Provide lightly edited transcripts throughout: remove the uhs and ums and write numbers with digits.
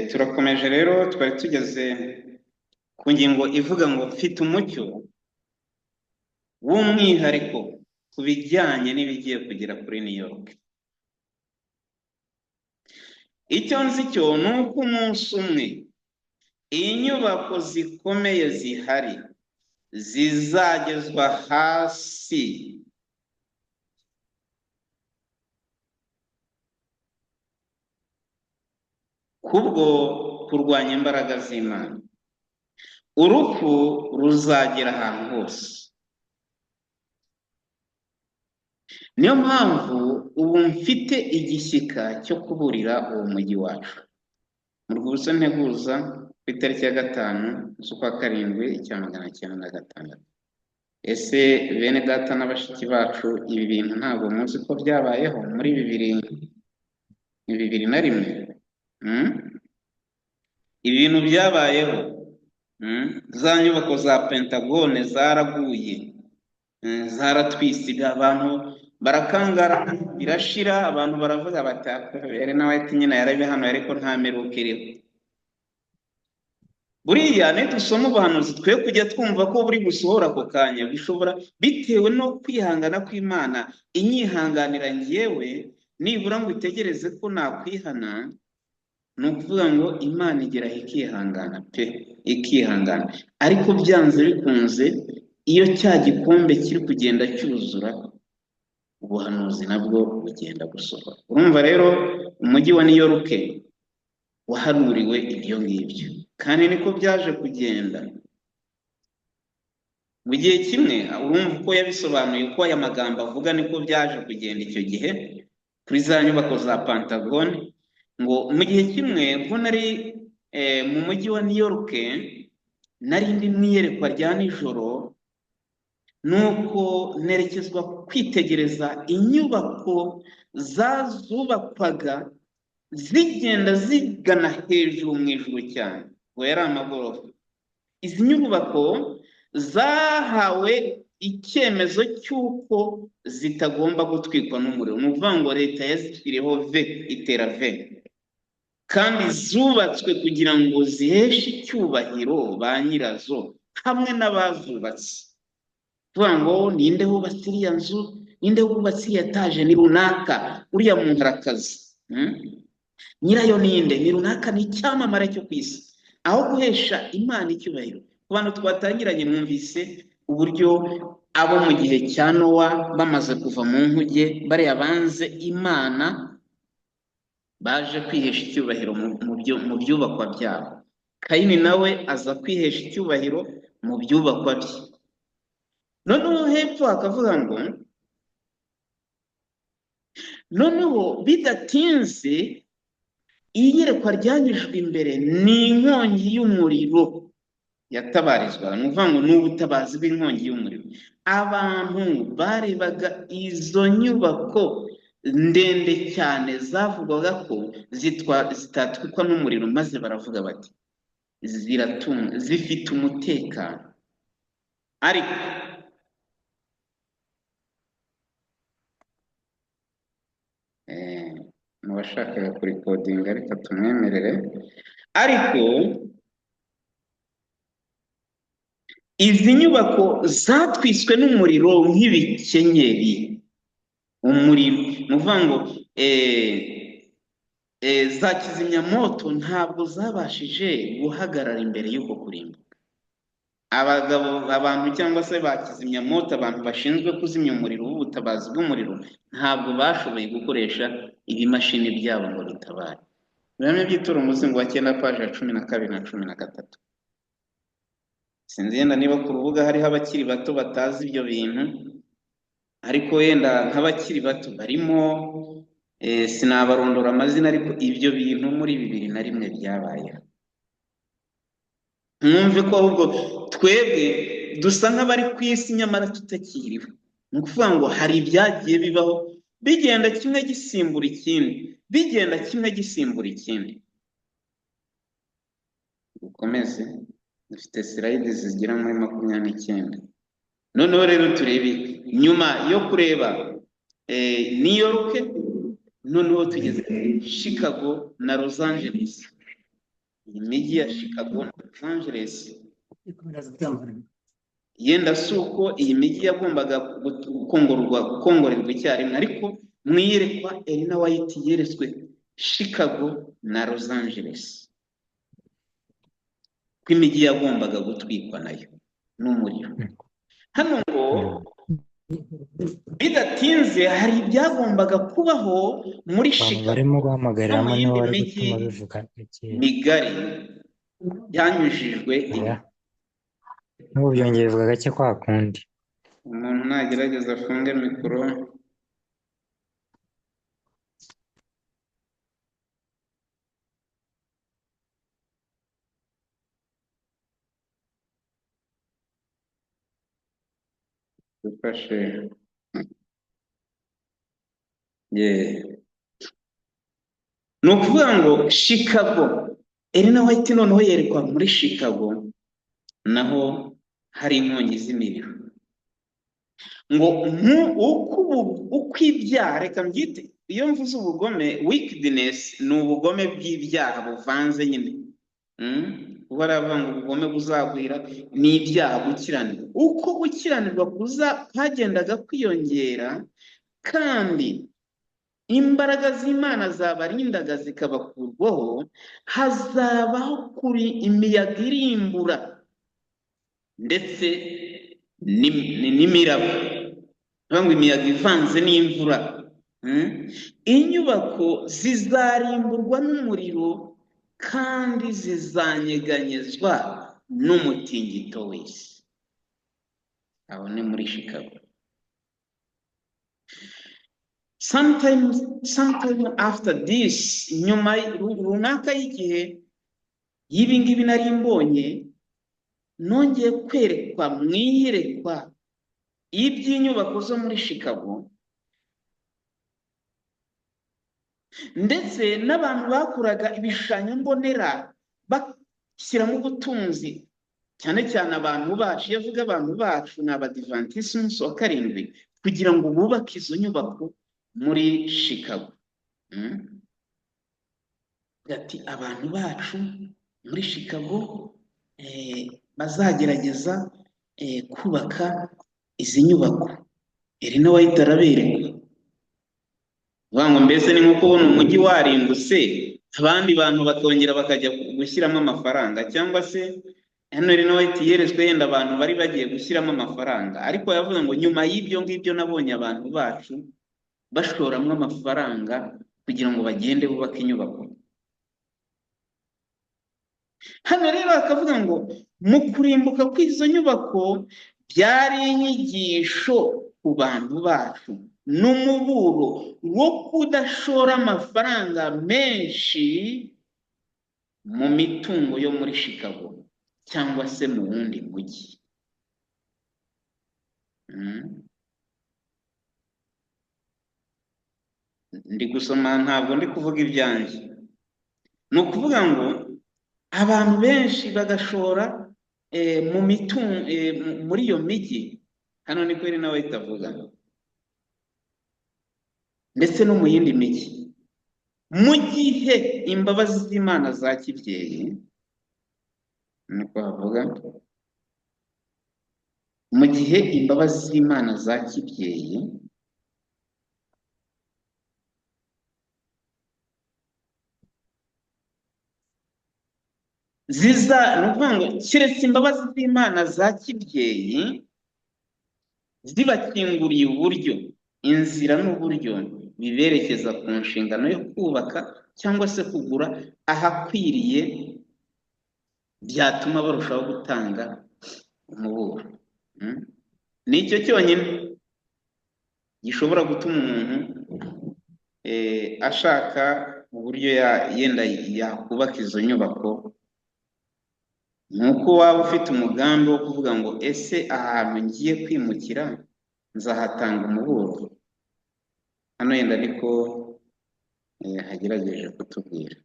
turakomeje rero, twari tugeze ku ngingo ivuga ngo mfite umucyo w'umwihariko ku bijyanye n'ibigiye kugera kuri New York. Icyo nzi cyo ni uko umunsi umwe inyubako zikomeye zihari zizagezwa hasi kubwo kurwanya imbaraga z'Imana. Urupfu ruzagera ahantu hose. Niyo mpamvu ubu mfite igishyika cyo kuburira uwo mujyi wacu. Mu rwibutso nteguza ku itariki ya 5 z'ukwa karindwi 1996. Ese bene data n'abashiki bacu, ibi bintu ntabwo muzi ko byabayeho muri 2001? Ibi bintu byabayeho. Za nyubako za Pentagone zaraguye, zaratwise, abantu barakangara, birashira, abantu baravuga bati yari nawe ati nyine yarabihanuye ariko nta mperuka iriho. Buriya nitusoma ubuhanuzi twe kujya twumva ko buri gusohora ako kanya, bishobora bitewe no kwihangana kw'Imana inyihanganira njyewe, nibura ngo itegereze ko nakwihana. Ni ukuvuga ngo Imana igeraho ikihangana pe, ikihangana. Ariko byanze bikunze, iyo cya gikombe kiri kugenda cyuzura, ubuhanuzi nabwo bugenda gusohora. Urumva rero umujyi wa New York wahanuriwe ibyo ngibyo, kandi niko byaje kugenda. Mu gihe kimwe urumva uko yabisobanuye, uko aya magambo avuga niko byaje kugenda icyo gihe kuri za nyubako za Pentagone. Ngo mu gihe kimwe ubwo nari mu mujyi wa New York, nari ndi mu iyerekwa rya nijoro, nuko nerekezwa kwitegereza inyubako zubakwaga zigenda zigana hejuru mu ijuru cyane, ngo yari amagorofa. Izi nyubako zahawe icyemezo cy'uko zitagomba gutwikwa n'umuriro. Ni ukuvuga ngo leta yazishyiriyeho itera kandi zubatswe kugira ngo ziheshe icyubahiro ba nyirazo hamwe n'abazubatse. Tuvuga ngo ninde wubatse iriya nzu, ninde wubatse iyi etaje, ni runaka, uriya muntu arakaze. Nyirayo ninde? Ni runaka, ni icyamamare cyo ku isi. Aho guhesha Imana icyubahiro. Ku bantu twatangiranye mwumvise uburyo abo mu gihe cya Nowa bamaze kuva mu nkuge, bariya banze Imana baje kwihesha icyubahiro mu byubakwa byabo. Kayini nawe aza kwihesha icyubahiro mu byubakwa bye. Noneho hepfo akavuga ngo noneho bidatinze iyerekwa ryanyujwe imbere ni inkongi y'umuriro yatabarizwa. Ni ukuvuga ngo ni ubutabazi bw'inkongi y'umuriro. Abantu barebaga izo nyubako ndende cyane zavugwaga ko zitatwikwa n'umuriro, maze baravuga bati zifite umutekano. Ariko mubashakaga kurikodinga reka tumwemerere. Ariko izi nyubako zatwiswe n'umuriro nk'ibikenyeri. Umuriro ni ukuvuga ngo za kizimyamoto ntabwo zabashije guhagarara imbere y'uko kurimbuka. Abantu cyangwa se ba kizimyamoto, abantu bashinzwe kuzimya umuriro w'ubutabazi bw'umuriro, ntabwo bashoboye gukoresha ibimashini byabo ngo bitabare. Biramye by'itora umuzingo wa 9 paje ya 12 na 13. Sinzi yenda niba ku rubuga hariho abakiri bato batazi ibyo bintu, ariko yenda nk'abakiri bato barimo, sinabarondora amazina, ariko ibyo bintu muri 2001 byabayeho. Mwumve ko ahubwo twebwe dusa nk'abari ku isi nyamara tutakiriho. Ni ukuvuga ngo hari ibyagiye bibaho bigenda kimwe gisimbura ikindi, bigenda kimwe gisimbura ikindi. Ukomeze, dufite slide zigera muri 29. Noneho rero turebe nyuma yo kureba New York noneho tugeze Chicago na Los Angeles. Iyi mijyi ya Chicago na Los Angeles yenda si uko iyi mijyi yagombaga gukongorerwa icyarimwe, ariko mu iyerekwa Elena White yeretswe Chicago na Los Angeles ko imijyi yagombaga gutwikwa nayo n'umuriro. Hano ngo bidatinze hari ibyagombaga kubaho muri Chicago barimo guhamagarira no mu hamwe yindi bari mijyi gutuma bivuga gake. migari byanyujijwe Oya, n'ubu byongeye bivuga gake kwa kundi. umuntu nagerageza afunge mikoro. dufashe ni ukuvuga ngo Chicago, Elena White noneho yerekwa muri Chicago naho hari inkongi z'imiriro, ngo uko ibyaha, reka mbyite, iyo mvuze ubugome wickedness ni ubugome bw'ibyaha buvanze nyine, kuko aravuga ngo ubugome buzagwira ni ibyaha gukiranirwa. Uko gukiranirwa hagendaga kwiyongera kandi imbaraga z'Imana zabarindaga zikabakurwaho, hazabaho kuri imiyaga irimbura ndetse n'imiraba, ngo imiyaga ivanze n'imvura. Inyubako zizarimburwa n'umuriro kandi zizanyeganyezwa n'umutingito w'isi. Aho ni muri Chicago. Sometime after this, nyuma runaka y'igihe y'ibi ngibi nari mbonye, nongeye kwerekwa mu iyerekwa y'iby'inyubako zo muri Chicago, ndetse n'abantu bakuraga ibishushanyo mbonera bashyiramo ubutunzi, cyane cyane abantu bacu. Iyo avuga abantu bacu ni Abadiventisi umunsi wa karindwi, kugira ngo bubake izo nyubako muri Chicago. Ati abantu bacu muri Chicago bazagerageza kubaka izi nyubako. Elena White arabereka, ngo mbese ni nko kubona umujyi warimbutse abandi bantu bakongera bakajya gushyiramo amafaranga, cyangwa se hano Elena White yeretswe yenda abantu bari bagiye gushyiramo amafaranga, ariko yavuze ngo nyuma y'ibyo ngibyo nabonye abantu bacu bashoramo amafaranga kugira ngo bagende bubake inyubako. Hano rero akavuga ngo mu kurimbuka kw'izo nyubako byari inyigisho ku bantu bacu n'umuburo wo kudashora amafaranga menshi mu mitungo yo muri Chicago cyangwa se mu wundi mujyi. Ndi gusoma, ntabwo ndi kuvuga ibyanjye. Ni ukuvuga ngo abantu benshi bagashora mu mitungo muri iyo mijyi. Hano ni kweri nawe itavuga, ndetse no mu yindi mijyi, mu gihe imbabazi z'Imana za kibyeyi, niko havuga, mu gihe imbabazi z'Imana za kibyeyi ni ukuvuga ngo keretse imbabazi z'Imana za kibyeyi zibakinguriye uburyo, inzira n'uburyo biberekeza ku nshingano yo kubaka cyangwa se kugura ahakwiriye, byatuma barushaho gutanga umuburo. Nicyo cyonyine gishobora gutuma umuntu ashaka uburyo yenda yakubaka izo nyubako, nuko waba ufite umugambi wo kuvuga ngo ese ahantu ngiye kwimukira nzahatanga umuburo. Hano yenda ariko hagerageje kutubwira.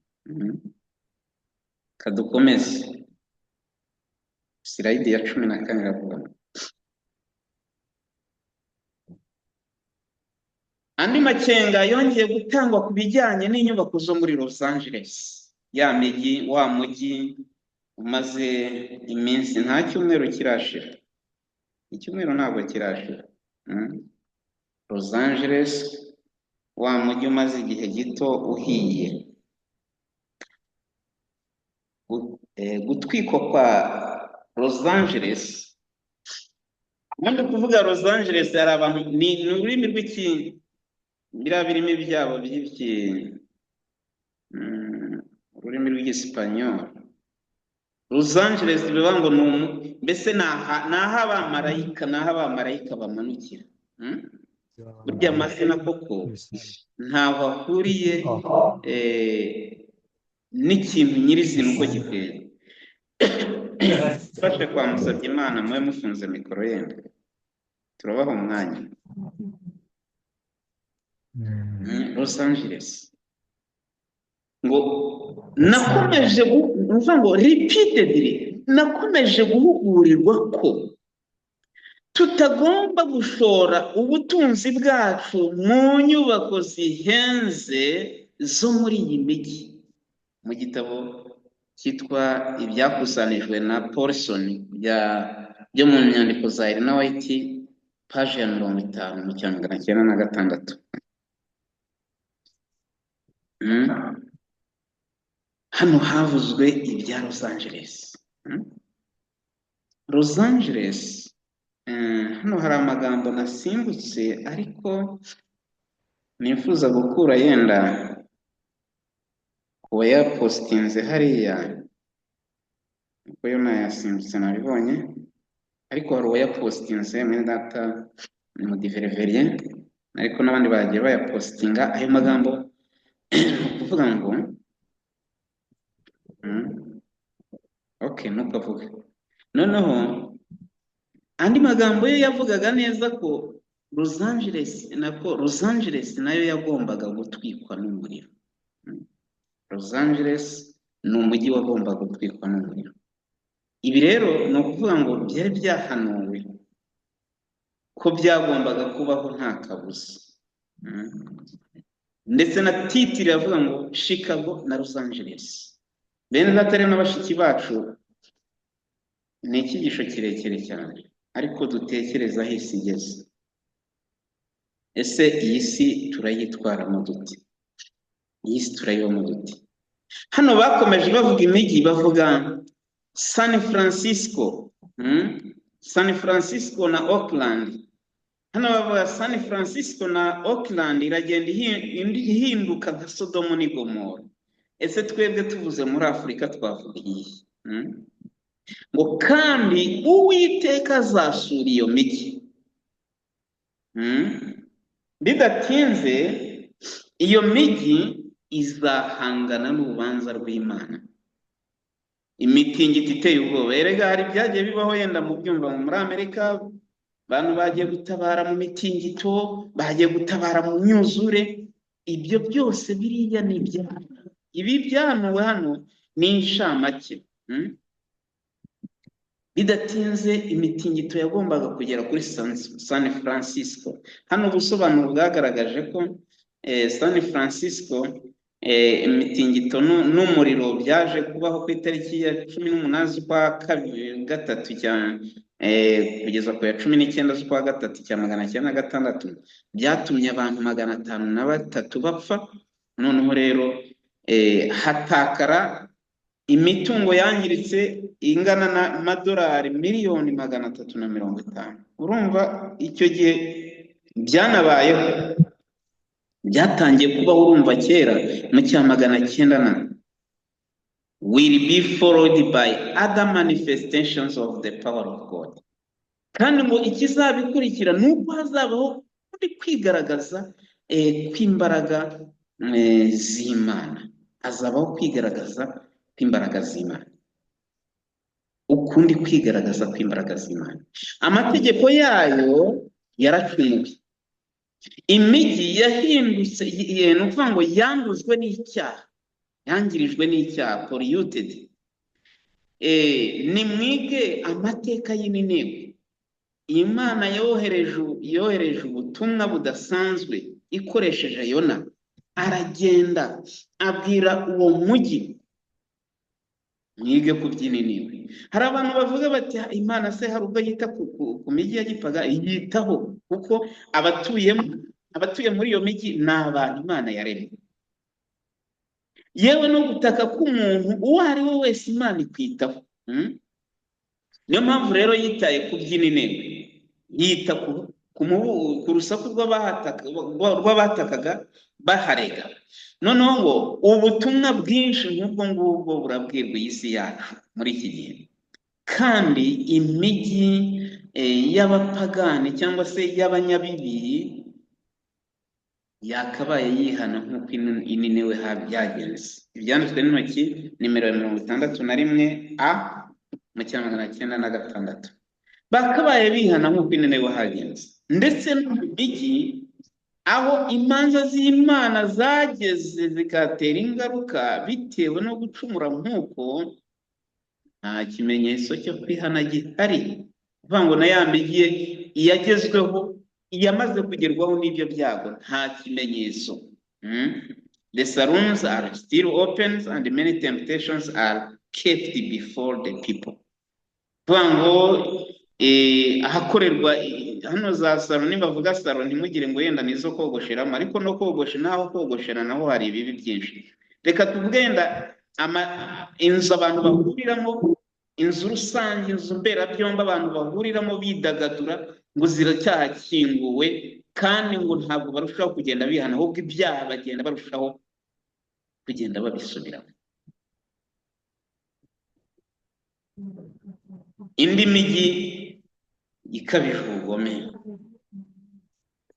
Kadukomeze. Slide ya 14 iravuga, andi makenga yongeye gutangwa ku bijyanye n'inyubako zo muri Los Angeles, ya mujyi, wa mujyi umaze iminsi, nta cyumweru kirashira, icyumweru ntabwo kirashira. Los Angeles, wa mujyi umaze igihe gito uhiye. Gutwikwa kwa Los Angeles, ntabwo kuvuga Los Angeles hari abantu, ni ururimi rw'iki, biriya birimi byabo by'iki, ururimi rw'igisipanyoli. Los Angeles bivuga ngo mbese ni aho abamarayika bamanukira. Burya amazina koko ntaho ahuriye n'ikintu nyirizina uko giteye. Fashe kwa Musabyimana mube mufunze mikoro yenda turabaha umwanya. Los Angeles ngo nakomeje nakomeje guhugurirwa ko tutagomba gushora ubutunzi bwacu mu nyubako zihenze zo muri iyi mijyi. Mu gitabo cyitwa ibyakusanijwe na Paulson byo mu nyandiko za Ellen White, paje ya 50 mu cyangana 96. Hano havuzwe ibya Los Angeles. Los Angeles, hano hari amagambo nasimbutse ariko nifuza gukura yenda kuba yapostinze hariya, kuko yo nayasimbutse nabibonye, ariko hari uwayapostinze muri data mu divereveriye, ariko n'abandi bagiye bayapostinga ayo magambo. Kuvuga ngo ntukavuge. Noneho andi magambo yo yavugaga neza ko Los Angeles nayo yagombaga gutwikwa n'umuriro. Los Angeles ni umujyi wagombaga gutwikwa n'umuriro. Ibi rero ni ukuvuga ngo byari byahanuwe ko byagombaga kubaho nta kabuza. Ndetse na titire yavuga ngo Chicago na Los Angeles. Bene batari n'abashiki bacu, ni icyigisho kirekire cyane, ariko dutekereza aho isi igeze. Ese iyi si turayitwaramo dute? Iyi si turayibamo dute? Hano bakomeje bavuga imijyi, bavuga San Francisco na Oakland. Hano bavuga San Francisco na Oakland iragenda ihinduka nka Sodomu ni Gomora. Ese twebwe tuvuze muri Afurika twavuga iyi? Ngo kandi Uwiteka azasura iyo mijyi. Bidatinze iyo mijyi izahangana n'urubanza rw'Imana. Imitingito iteye ubwoba. Erega hari byagiye bibaho yenda mu byumva muri Amerika, abantu bagiye gutabara mu mitingito, bagiye gutabara mu myuzure. Ibyo byose biriya ni ibyana. Ibi byahanuwe hano ni inshamake. Bidatinze imitingito yagombaga kugera kuri San Francisco. Hano ubusobanuro bwagaragaje ko San Francisco imitingito n'umuriro byaje kubaho ku itariki ya 18 z'ukwa gatatu kugeza ku ya 19 z'ukwa gatatu cya 1906, byatumye abantu 503 bapfa. Noneho rero hatakara imitungo yangiritse ingana na $350 miliyoni. Urumva icyo gihe byanabayeho, byatangiye kubaho. Urumva kera mu cya 900 will be followed by other manifestations of the power of God. Kandi ngo ikizabikurikira nuko hazabaho kwigaragaza kw'imbaraga z'Imana. Hazabaho kwigaragaza kw'imbaraga z'Imana. Ukundi kwigaragaza kw'imbaraga z'Imana. Amategeko yayo yaracumuwe. Imijyi yahindutse, ni ukuvuga ngo yandujwe n'icyaha, yangirijwe n'icyaha, polluted. Nimwige amateka y'Nineve. Imana yohereje ubutumwa budasanzwe ikoresheje Yona, aragenda abwira uwo mujyi, mwige kubyina Ninive. Hari abantu bavuga bati Imana se hari ubwo yita ku mijyi ya gipaga? Yitaho, kuko abatuye muri iyo mijyi ni abantu Imana yaremye. Yewe no gutaka k'umuntu uwo ari we wese Imana ikwitaho. Niyo mpamvu rero yitaye ku by'Ininive, yita ku rusaku rw'abatakaga baharega. Noneho ngo ubutumwa bwinshi nk'ubwo ngubwo burabwirwa iyi si yacu muri iki gihe, kandi imijyi y'abapagani cyangwa se y'abanyabibi yakabaye yihana nk'uko Ninive byagenze. Ibyanditswe n'intoki nimero 61 A mu 1906, bakabaye bihana nk'uko Ninive hagenze. Ndetse no mu mijyi aho imanza z'Imana zageze zikatera ingaruka bitewe no gucumura nk'uko, nta kimenyetso cyo kwihana gihari. Kuvuga ngo na ya mijyi yagezweho, yamaze kugerwaho n'ibyo byago, nta kimenyetso. The saloons are still open and many temptations are kept before the people. Kuvuga ngo ahakorerwa hano za salo, nibavuga salo ntimugire ngo yenda nizo kogosheramo, ariko no kogosha naho kogoshera naho hari ibibi byinshi. Reka tuvuge yenda inzu abantu bahuriramo, inzu rusange, inzu mberabyombi abantu bahuriramo bidagadura, ngo ziracyakinguwe, kandi ngo ntabwo barushaho kugenda bihana, ahubwo ibyaha bagenda barushaho kugenda babisubiramo. Indi mijyi ikabije ubugome.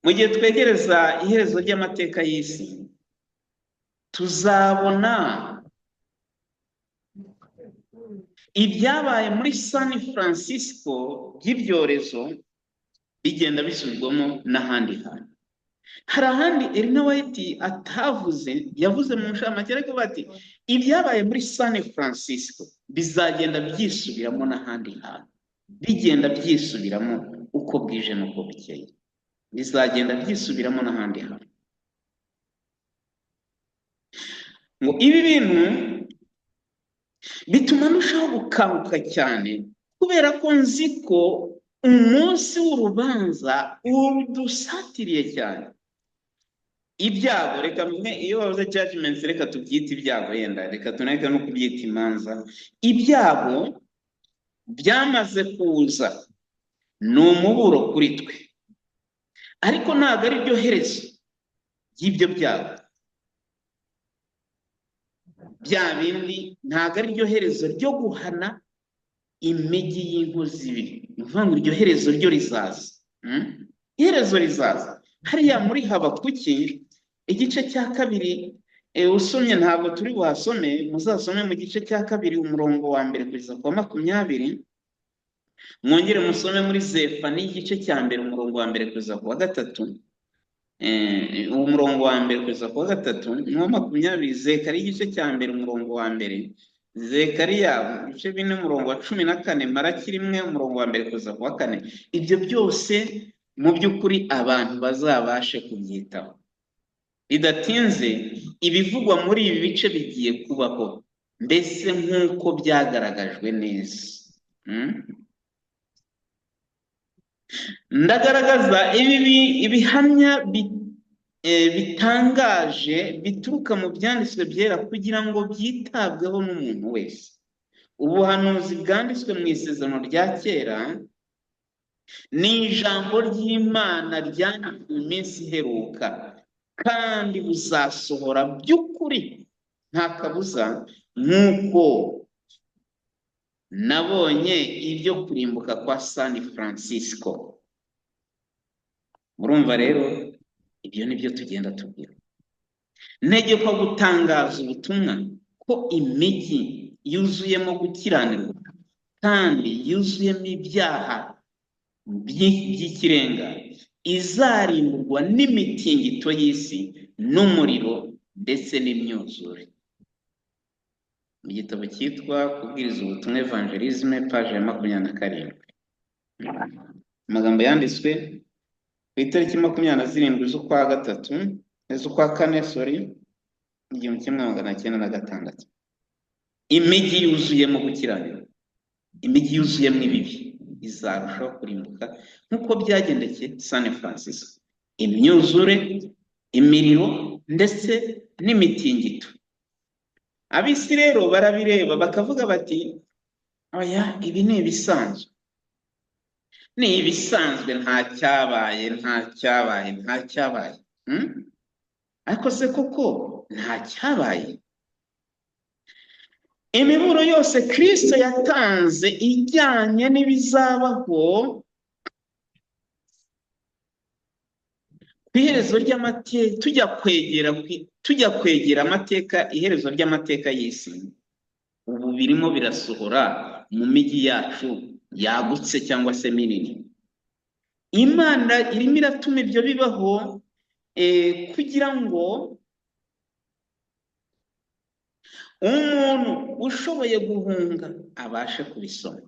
Mu gihe twegereza iherezo ry'amateka y'isi, tuzabona ibyabaye muri San Francisco by'ibyorezo bigenda bisubirwamo n'ahandi hantu. Hari ahandi Ellen White atavuze, yavuze mu nshamake ariko bati ibyabaye muri San Francisco bizagenda byisubiramo n'ahandi hantu, bigenda byisubiramo uko bwije n'uko bukeye, bizagenda byisubiramo n'ahandi hantu. Ngo ibi bintu bituma nushaho gukanguka cyane, kubera ko nzi ko umunsi w'urubanza udusatiriye cyane. Ibyago, reka mwe iyo bavuze judgments, reka tubyite ibyago, yenda reka tunareke no kubyita imanza. Ibyago byamaze kuza, ni umuburo kuri twe, ariko ntabwo ari byo herezo y'ibyo byago. Bya bindi ntabwo ari ryo herezo ryo guhana imijyi y'inkozi ibibi. Ni ukuvuga ngo iryo herezo ryo rizaza, iherezo rizaza. Hariya muri Habakuki igice cya 2, usomye, ntabwo turi buhasome, muzasome mu gice cya 2 umurongo wa 1 kugeza ku 20, mwongere musome muri Zefani igice cya 1 umurongo wa 1 kugeza ku 3, umurongo wa 1 kugeza ku 3, no 20. Zekariya igice cya 1 umurongo wa 1, Zekariya ibice 4 umurongo wa 14, Malaki 1 umurongo wa 1 kugeza ku 4. Ibyo byose mu by'ukuri abantu bazabashe kubyitaho. Bidatinze ibivugwa muri ibi bice bigiye kubaho, mbese nk'uko byagaragajwe neza. Ndagaragaza ibihamya bitangaje bituruka mu byanditswe byera kugira ngo byitabweho n'umuntu wese. Ubuhanuzi bwanditswe mu isezerano rya kera ni ijambo ry'Imana ryanditswe mu minsi iheruka, kandi buzasohora by'ukuri nta kabuza, nk'uko nabonye ibyo kurimbuka kwa San Francisco. Murumva rero ibyo nibyo tugenda tubwira. Ntegekwa gutangaza ubutumwa ko imijyi yuzuyemo gukiranirwa kandi yuzuyemo ibyaha by'ikirenga izarimburwa n'imitingito y'isi n'umuriro ndetse n'imyuzure. Mu gitabo cyitwa Kubwiriza ubutumwa Evangelisme, page ya 27. Amagambo yanditswe ku itariki 27 z'ukwa kane, 1996, imijyi yuzuyemo gukiranira, imijyi yuzuyemo ibibi izarushaho kurimbuka nk'uko byagendekeye San Francisco. Imyuzure, imiriro ndetse n'imitingito. Ab'isi rero barabireba bakavuga bati oya, ibi ni ibisanzwe, ni ibisanzwe, nta cyabaye. Ariko se koko nta cyabaye? Imiburo yose Kristo yatanze ijyanye n'ibizabaho ku iherezo ry'amateka, tujya kwegera amateka, iherezo ry'amateka y'isi, ubu birimo birasohora mu mijyi yacu yagutse cyangwa se minini. Imana irimo iratuma ibyo bibaho kugira ngo umuntu ushoboye guhunga abashe kubisoma.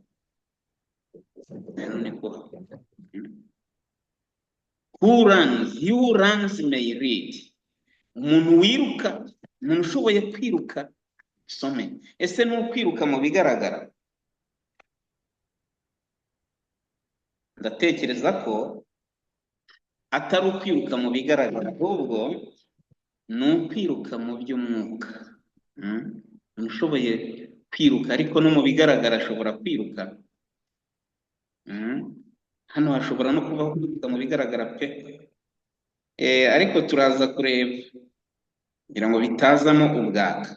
Who runs may read. Umuntu wiruka, umuntu ushoboye kwiruka some. Ese ni ukwiruka mu bigaragara? Ndatekereza ko atari ukwiruka mu bigaragara, ahubwo ni ukwiruka mu by'umwuka. Umuntu ushoboye kwiruka ariko no mu bigaragara ashobora kwiruka. Hano hashobora no kubaho kwiruka mu bigaragara pe. Ariko turaza kureba kugira ngo bitazamo ubwaka.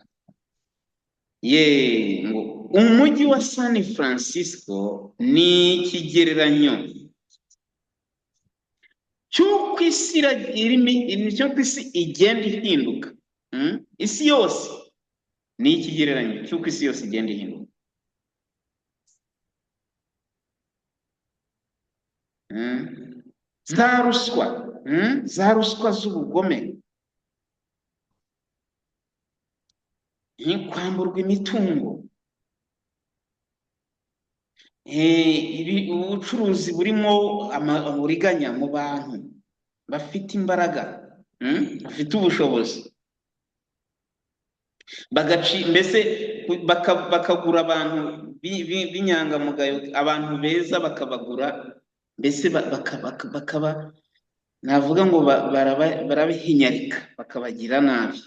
Ngo umujyi wa San Francisco ni ikigereranyo cy'uko isi igenda ihinduka. Isi yose ni ikigereranyo cy'uko isi yose igenda ihinduka. za ruswa z'ubugome, kwamburwa imitungo, ubucuruzi burimo uburiganya mu bantu bafite imbaraga, bafite ubushobozi, mbese bakagura abantu b'inyangamugayo, abantu beza bakabagura, mbese bakaba navuga ngo barabihinyarika, bakabagira nabi.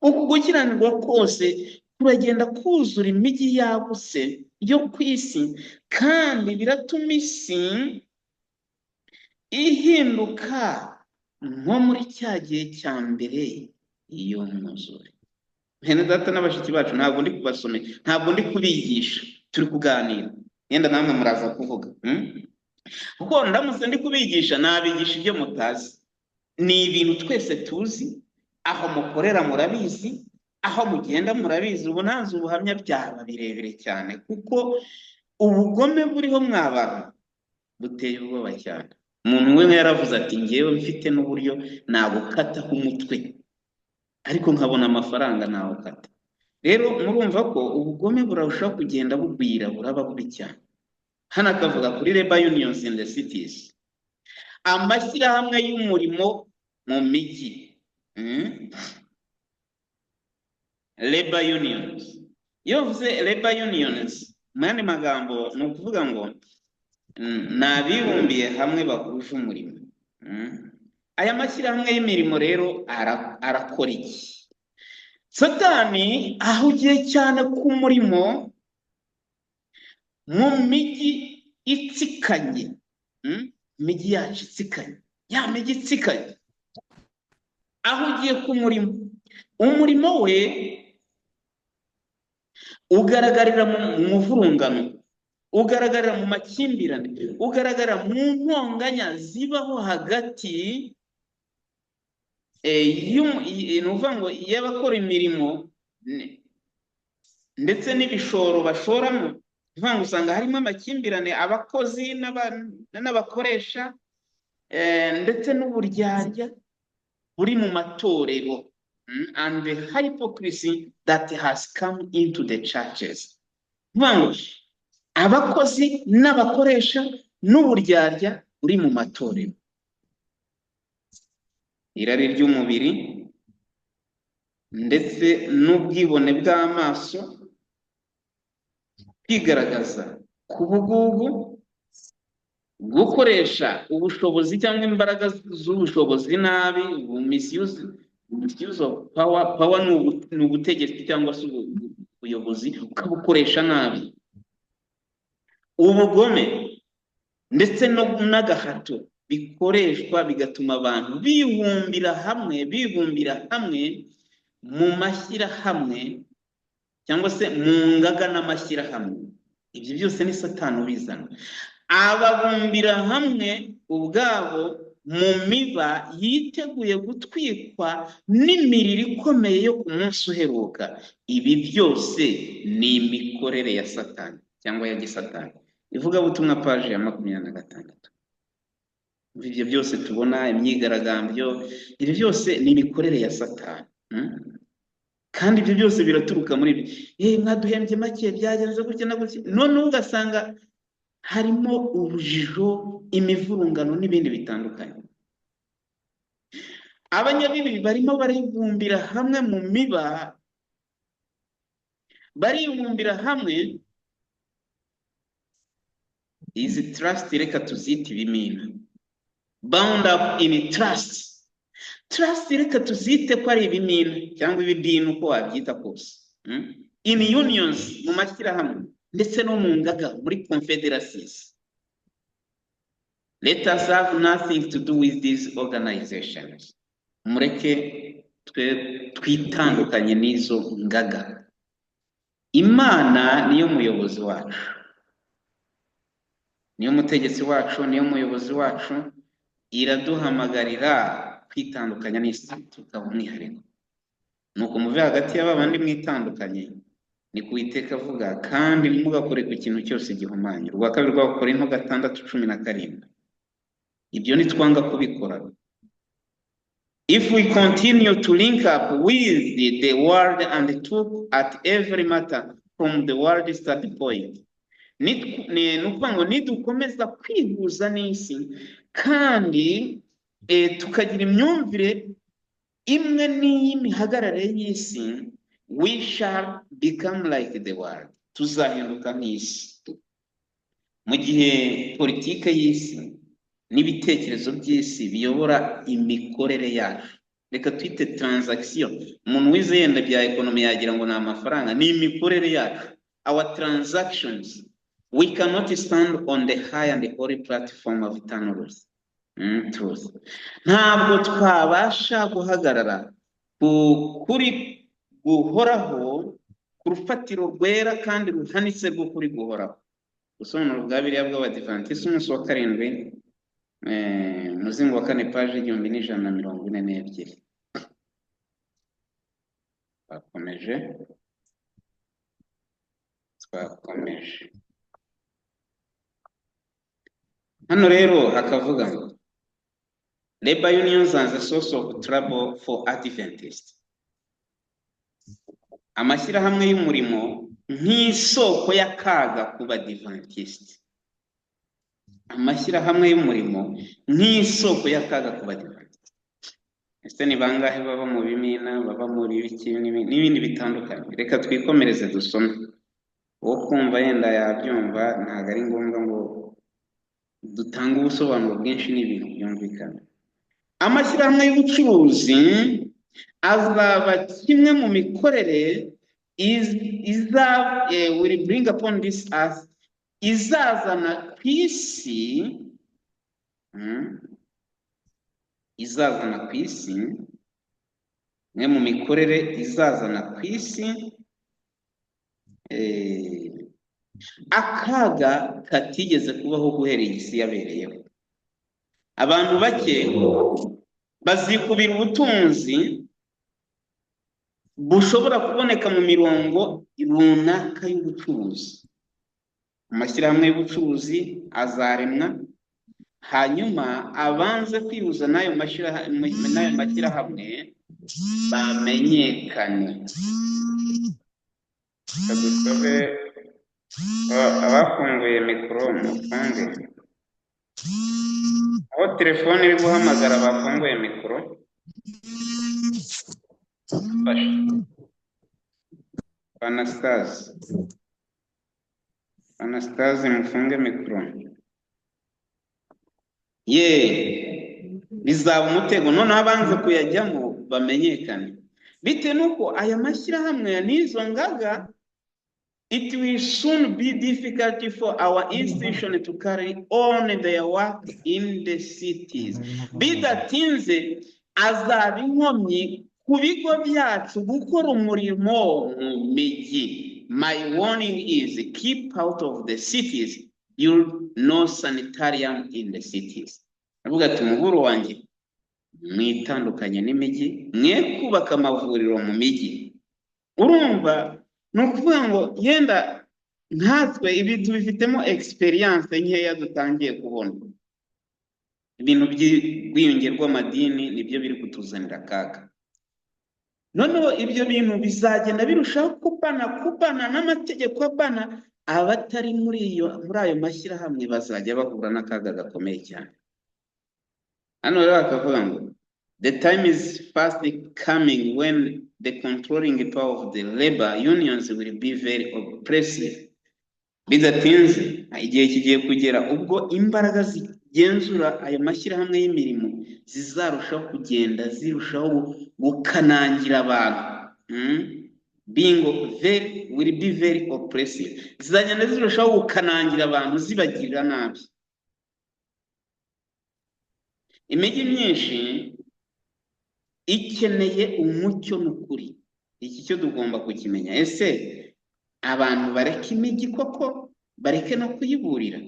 Uku gukiranirwa kose kuragenda kuzura imijyi yagutse yo ku isi, kandi biratuma isi ihinduka nko muri cya gihe cya mbere iyo mwuzure. Bene data n'abashiki bacu, ntabwo ndi kubasomera, ntabwo ndi kubigisha, turi kuganira, yenda namwe muraza kuvuga. Kuko ndamutse ndi kubigisha nabigisha ibyo mutazi. Ni ibintu twese tuzi, aho mukorera murabizi, aho mugenda murabizi. Ubu ntanze ubuhamya byaba birebire cyane, kuko ubugome buriho mw'abantu buteye ubwoba cyane. Umuntu we yaravuze ati ngewe mfite n'uburyo nagukataho umutwe, ariko nkabona amafaranga nawukata. Rero murumva ko ubugome burarushaho kugenda bugwira, buraba bubi cyane. Hano akavuga kuri labor unions in the cities, amashyirahamwe y'umurimo mu mijyi. Labor unions, iyo uvuze labor unions mu yandi magambo ni ukuvuga ngo ni abibumbiye hamwe bahuje umurimo. Aya mashyirahamwe y'imirimo rero arakora iki? Satani ahugiye cyane ku murimo mu mijyi itsikanye, imijyi yacu itsikanye, ya mijyi itsikanye, ahugiye ku murimo. Umurimo we ugaragarira mu muvurungano, ugaragarira mu makimbirane, ugaragarira mu ntonganya zibaho hagati nuvuga ngo y'abakora imirimo ndetse n'ibishoro bashoramo. Nuvuga ngo usanga harimo amakimbirane, abakozi n'abakoresha, ndetse n'uburyarya buri mu matorero, and the hypocrisy that has come into the churches. Nuvuga ngo abakozi n'abakoresha n'uburyarya buri mu matorero. irari ry'umubiri ndetse n'ubwibone bw'amaso, kwigaragaza ku bugugu, gukoresha ubushobozi cyangwa imbaraga z'ubushobozi nabi, misuse of power. Power ni ubutegetsi cyangwa se ubuyobozi ukabukoresha nabi, ubugome ndetse n'agahato bikoreshwa bigatuma abantu bibumbira hamwe mu mashyirahamwe cyangwa se mu ngaga n'amashyirahamwe. Ibyo byose ni Satani ubizana, ababumbira hamwe ubwabo mu miba yiteguye gutwikwa n'imiriro ikomeye yo ku munsi uheruka. Ibi byose ni imikorere ya Satani cyangwa ya gisatani. Ivugabutumwa paji ya 26. Ibyo byose tubona, imyigaragambyo, ibi byose ni imikorere ya Satani. Kandi ibyo byose biraturuka muri ibi, mwaduhembye make, byagenze gutya na gutya, none ugasanga harimo urujijo, imivurungano n'ibindi bitandukanye. Abanyabibi barimo baribumbira hamwe mu miba, baribumbira hamwe izi trust, reka tuzite ibimina, bound up in trust. Trust reka tuzite ko ari ibimina cyangwa ibidini uko wabyita kose, in unions, mu mashyirahamwe ndetse no mu ngaga, muri confederacies. Let us have nothing to do with these organizations. Mureke twitandukanye n'izo ngaga. Imana niyo muyobozi wacu, niyo mutegetsi wacu, niyo muyobozi wacu. Iraduhamagarira kwitandukanya n'isi, tukaba umwihariko. Nuko muve hagati y'abandi mwitandukanye, ni ku Uwiteka avuga, kandi ntimugakore ku kintu cyose gihumanye. Urwa kabiri rw'Abakorinto 6:17. Ibyo nitwanga kubikora, if we continue to link up with the world and talk at every matter from the world standpoint, nukuvuga ngo nidukomeza kwihuza n'isi kandi tukagira imyumvire imwe n'iy'imihagarare y'isi, we shall become like the world. Tuzahinduka nk'isi. Mu gihe politike y'isi n'ibitekerezo by'isi biyobora imikorere yacu, reka twite transaction. Umuntu wize yenda bya ekonomi yagira ngo ni amafaranga, ni imikorere yacu, our transactions. We cannot stand on the high and the holy platform of eternal truth. Ntabwo twabasha guhagarara kuri guhoraho, ku rufatiro rwera kandi ruhanitse rwo kuri guhoraho. Ubusobanuro bwa Bibiliya bw'Abadivantisi umunsi wa 7, muzingo wa 4, paji 1142. Twakomeje hano rero hakavuga ngo labor unions as a source of trouble for Adventists. Amashyirahamwe y'umurimo nk'isoko y'akaga ku Badivantist. Amashyirahamwe y'umurimo nk'isoko y'akaga ku Badivantist. Ese ni bangahe baba mu bimina, baba muri biki n'ibindi bitandukanye? Reka twikomereze dusome. Uwo kumva yenda yabyumva, ntabwo ari ngombwa ngo dutanga ubusobanuro bwinshi n'ibintu byumvikana. Amashyirahamwe y'ubucuruzi azaba kimwe mu mikorere will bring upon this earth, izazana ku isi, izazana ku isi, imwe mu mikorere izazana ku isi akaga katigeze kubaho guhereye isi yabereyeho. Abantu bake bazikubira ubutunzi bushobora kuboneka mu mirongo runaka y'ubucuruzi. Amashyirahamwe y'ubucuruzi azaremwa, hanyuma abanze kwihuza n'ayo mashyirahamwe bamenyekane. Dusabe abafunguye mikoro mufunge, aho telefone iri guhamagara bafunguye mikoro. Fasha. Anastase. Anastase mufunge mikoro. Bizaba umutego noneho abanza kuyajyamo bamenyekane. Bitewe nuko aya mashyirahamwe n'izo ngaga, it will soon be difficult for our institution to carry on their work in the cities. Bidatinze azaba inkomyi ku bigo byacu gukora umurimo mu mijyi. My warning is keep out of the cities. Build no sanitarium in the cities. Avuga ati umuburo wanjye mwitandukanye n'imijyi, mwe kubaka amavuriro mu mijyi. Urumva ni ukuvuga ngo yenda nkatwe ibi tubifitemo experience nkeya dutangiye kubona. Ibintu by'ubwiyunge rw'amadini nibyo biri kutuzanira akaga. Noneho ibyo bintu bizagenda birushaho kubana n'amategeko abana abatari muri ayo mashyirahamwe bazajya bahura n'akaga gakomeye cyane. Hano rero bakavuga ngo the time is fast coming when the controlling power of the labor unions will be very oppressive. Bidatinze igihe kigiye kugera ubwo imbaraga zigenzura ayo mashyirahamwe y'imirimo zizarushaho kugenda zirushaho gukanangira abantu. Will be very oppressive. Zizagenda zirushaho gukanangira abantu zibagirira nabi. Imijyi myinshi ikeneye umucyo n'ukuri. Iki cyo tugomba kukimenya. Ese abantu bareka imijyi koko bareke no kuyiburira?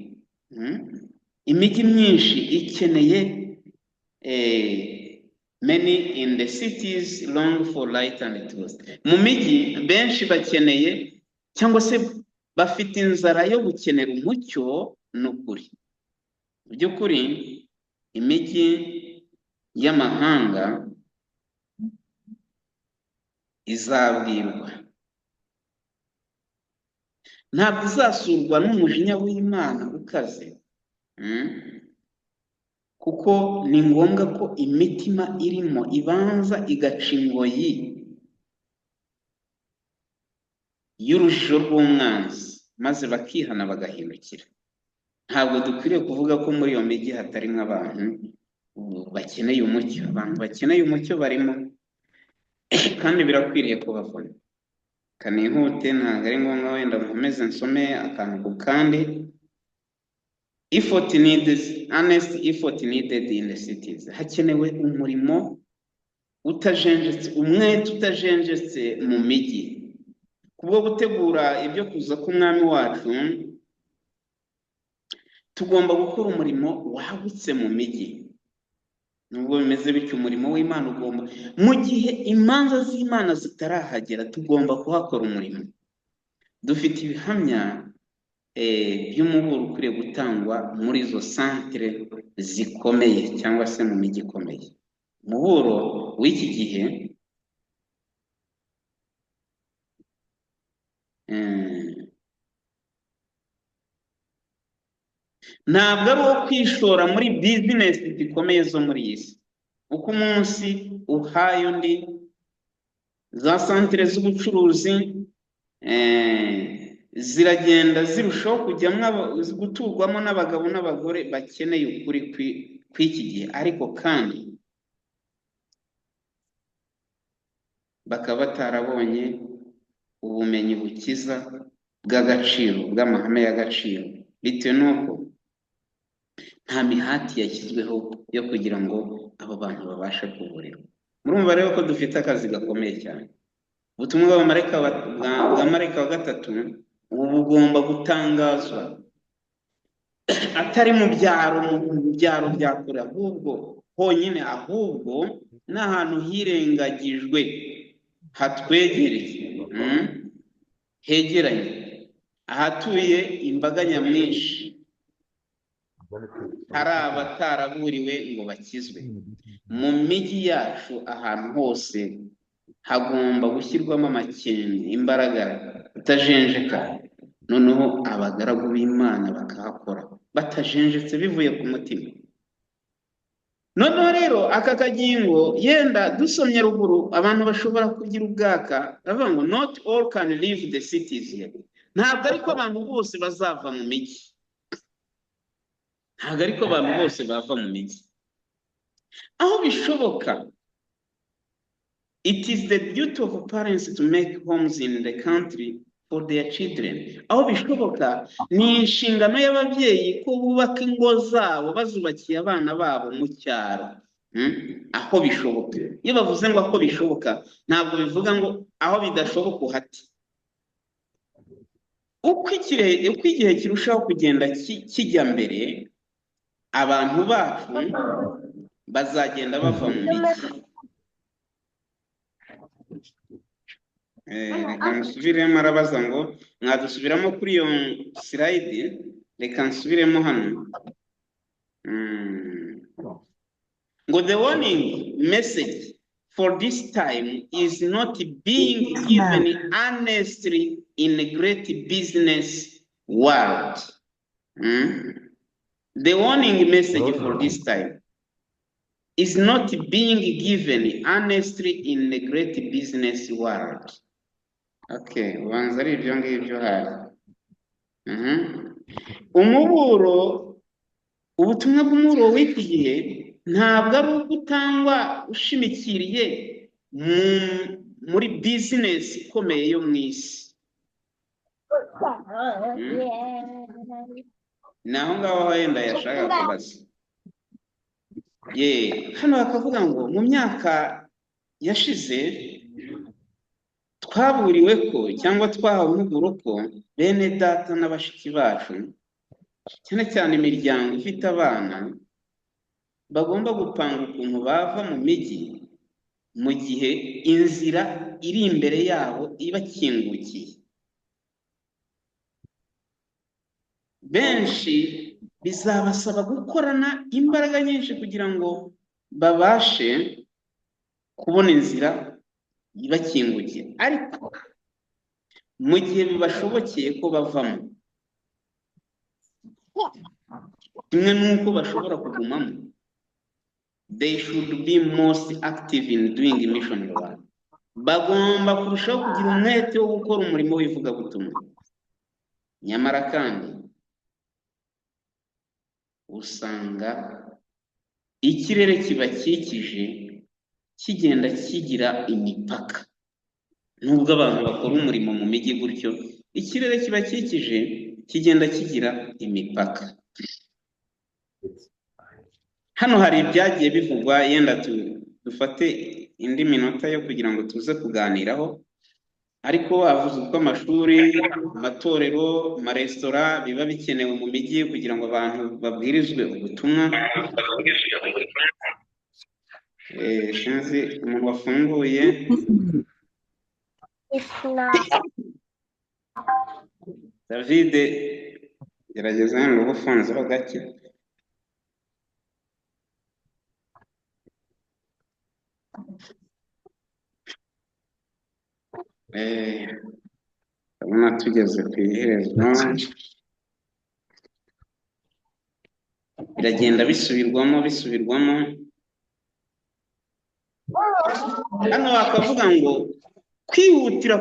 Imijyi myinshi ikeneye many in the cities long for light and truth. Mu mijyi benshi bakeneye cyangwa se bafite inzara yo gukenera umucyo n'ukuri. Mu by'ukuri imijyi y'amahanga izabwirwa, ntabwo izasurwa n'umujinya w'Imana ukaze, kuko ni ngombwa ko imitima irimo ibanza igaca ingoyi y'urujijo rw'umwanzi maze bakihana bagahindukira. Ntabwo dukwiriye kuvuga ko muri iyo mijyi hatarimo abantu bakeneye umucyo. Abantu bakeneye umucyo barimo kandi birakwiriye ko bavuna. Kanihute ntabwo ari ngombwa wenda nkomeze nsome akantu ku kandi. Honest effort needed in the cities. Hakenewe umurimo utajenjetse, umwete utajenjetse mu mijyi kubwo gutegura ibyo kuza k'umwami wacu. Tugomba gukora umurimo wagutse mu mijyi. Nubwo bimeze bityo umurimo w'Imana ugomba, mu gihe imanza z'Imana zitarahagera, tugomba kuhakora umurimo. Dufite ibihamya by'umuburo ukwiriye gutangwa muri izo santere zikomeye cyangwa se mu mijyi ikomeye. Umuburo w'iki gihe ntabwo ari uwo kwishora muri bizinesi zikomeye zo muri iyi si. Uko umunsi uhaye undi, za santere z'ubucuruzi ziragenda zirushaho kujyamo guturwamo n'abagabo n'abagore bakeneye ukuri kw'iki gihe, ariko kandi bakaba batarabonye ubumenyi bukiza bw'agaciro, bw'amahame y'agaciro, bitewe n'uko nta mihati yashyizweho yo kugira ngo abo bantu babashe kuburirwa. Murumva rero ko dufite akazi gakomeye cyane. Ubutumwa bwa marayika wa gatatu ubu bugomba gutangazwa atari mu byaro bya kure ahubwo honyine, ahubwo n'ahantu hirengagijwe hatwegereye, hegeranye, ahatuye imbaga nyamwinshi, hari abataraburiwe ngo bakizwe. Mu mijyi yacu ahantu hose hagomba gushyirwamo amakenga, imbaraga utajenjeka, noneho abagaragu b'Imana bakahakora batajenjetse bivuye ku mutima. noneho rero aka kagingo yenda dusomye ruguru abantu bashobora kugira ubwaka bavuga ngo not all can leave the cities here. Ntabwo ariko abantu bose bazava mu mijyi, ntabwo ariko abantu bose bava mu mijyi. Aho bishoboka, it is the duty of parents to make homes in the country for their children. Aho bishoboka ni inshingano y'ababyeyi ko bubaka ingo zabo bazubakiye abana babo mu cyaro. Aho bishoboka. Iyo bavuze ngo aho bishoboka, ntabwo bivuga ngo aho bidashoboka uhati. Uko igihe kirushaho kugenda kijya mbere, abantu bacu bazagenda bava mu mijyi. Reka nsubiremo, arabaza ngo mwadusubiramo kuri iyo slide. Reka nsubiremo hano ngo the warning message for this time is not being given honestly in a great business world. The warning message for this time is not being given honestly in a great business world. Okay, ubanza ari ibyo ngibyo hari. Umuburo, ubutumwa bw'umuburo w'iki gihe ntabwo ari ugutangwa ushimikiriye muri business ikomeye yo mu isi. Naho ngaho wenda yashaka kubaza. Hano bakavuga ngo mu myaka yashize twaburiwe ko cyangwa twahawe umuburo ko bene data n'abashiki bacu, cyane cyane imiryango ifite abana, bagomba gupanga ukuntu bava mu mijyi mu gihe inzira iri imbere yabo ibakingukiye. Benshi bizabasaba gukorana imbaraga nyinshi kugira ngo babashe kubona inzira ibakingukiye, ariko mu gihe bibashobokeye ko bavamo, kimwe n'uko bashobora kugumamo, they should be most active in doing mission work. Bagomba kurushaho kugira umwete wo gukora umurimo w'ivugabutumwa. Nyamara kandi usanga ikirere kibakikije kigenda kigira imipaka. Nubwo abantu bakora umurimo mu mijyi gutyo, ikirere kibakikije kigenda kigira imipaka. Hano hari ibyagiye bivugwa, yenda dufate indi minota yo kugira ngo tuze kuganiraho. Ariko avuze uko amashuri, amatorero, amaresitora biba bikenewe mu mijyi kugira ngo abantu babwirizwe ubutumwa. Sinzi umuntu wafunguye. David, gerageza hano ubufunzeho gake. Ndabona tugeze ku iherezo. Biragenda bisubirwamo. Hano bakavuga ngo kwihutira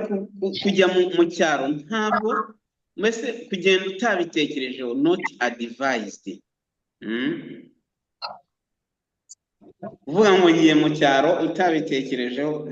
kujya mu cyaro ntabwo, mbese kugenda utabitekerejeho, not advised. Uvuga ngo ngiye mu cyaro utabitekerejeho